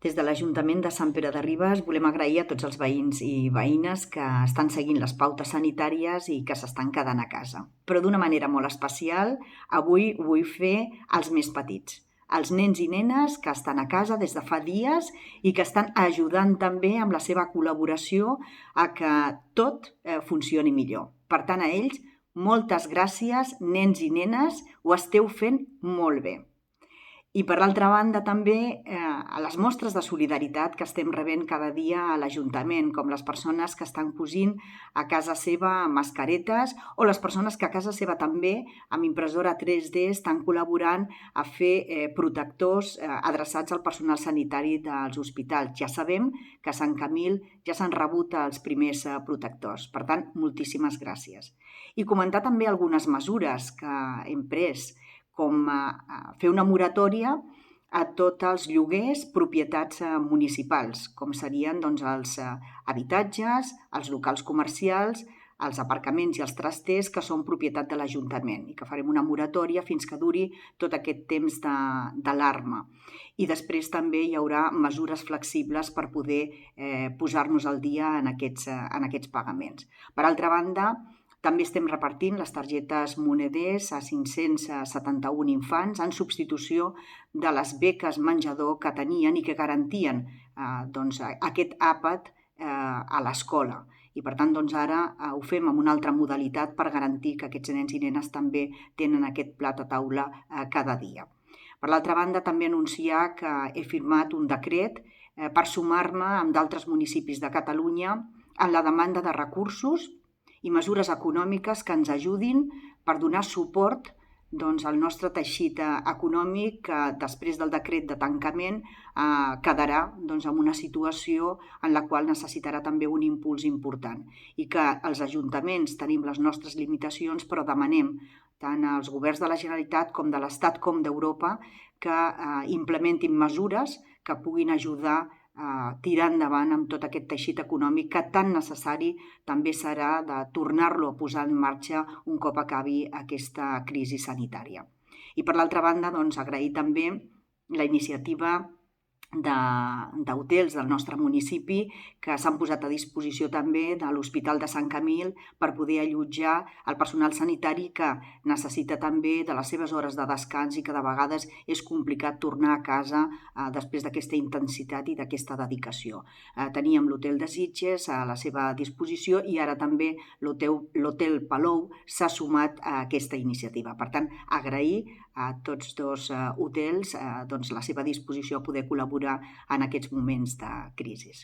Des de l'Ajuntament de Sant Pere de Ribes volem agrair a tots els veïns i veïnes que estan seguint les pautes sanitàries i que s'estan quedant a casa. Però d'una manera molt especial, avui ho vull fer als més petits, als nens i nenes que estan a casa des de fa dies i que estan ajudant també amb la seva col·laboració a que tot funcioni millor. Per tant, a ells, moltes gràcies, nens i nenes, ho esteu fent molt bé. I per l'altra banda també a les mostres de solidaritat que estem rebent cada dia a l'Ajuntament, com les persones que estan cosint a casa seva mascaretes o les persones que a casa seva també amb impressora 3D estan col·laborant a fer protectors adreçats al personal sanitari dels hospitals. Ja sabem que a Sant Camil ja s'han rebut els primers protectors. Per tant, moltíssimes gràcies. I comentar també algunes mesures que hem pres, com fer una moratòria a tots els lloguers propietats municipals, com serien els habitatges, els locals comercials, els aparcaments i els trasters que són propietat de l'Ajuntament i que farem una moratòria fins que duri tot aquest temps d'alarma. I després també hi haurà mesures flexibles per poder posar-nos al dia en aquests pagaments. Per altra banda, també estem repartint les targetes moneders a 571 infants en substitució de les beques menjador que tenien i que garantien aquest àpat a l'escola. I per tant, ara ho fem amb una altra modalitat per garantir que aquests nens i nenes també tenen aquest plat a taula cada dia. Per l'altra banda, també anunciar que he firmat un decret per sumar-me amb d'altres municipis de Catalunya en la demanda de recursos i mesures econòmiques que ens ajudin per donar suport al nostre teixit econòmic que després del decret de tancament quedarà en una situació en la qual necessitarà també un impuls important i que els ajuntaments tenim les nostres limitacions però demanem tant als governs de la Generalitat com de l'Estat com d'Europa que implementin mesures que puguin ajudar a tirar endavant amb tot aquest teixit econòmic que tan necessari també serà de tornar-lo a posar en marxa un cop acabi aquesta crisi sanitària. I per l'altra banda, agrair també la iniciativa d'hotels del nostre municipi que s'han posat a disposició també de l'Hospital de Sant Camil per poder allotjar el personal sanitari que necessita també de les seves hores de descans i que de vegades és complicat tornar a casa després d'aquesta intensitat i d'aquesta dedicació. Teníem l'Hotel de Sitges a la seva disposició i ara també l'Hotel Palou s'ha sumat a aquesta iniciativa. Per tant, agrair a tots dos hotels la seva disposició a poder col·laborar en aquests moments de crisi.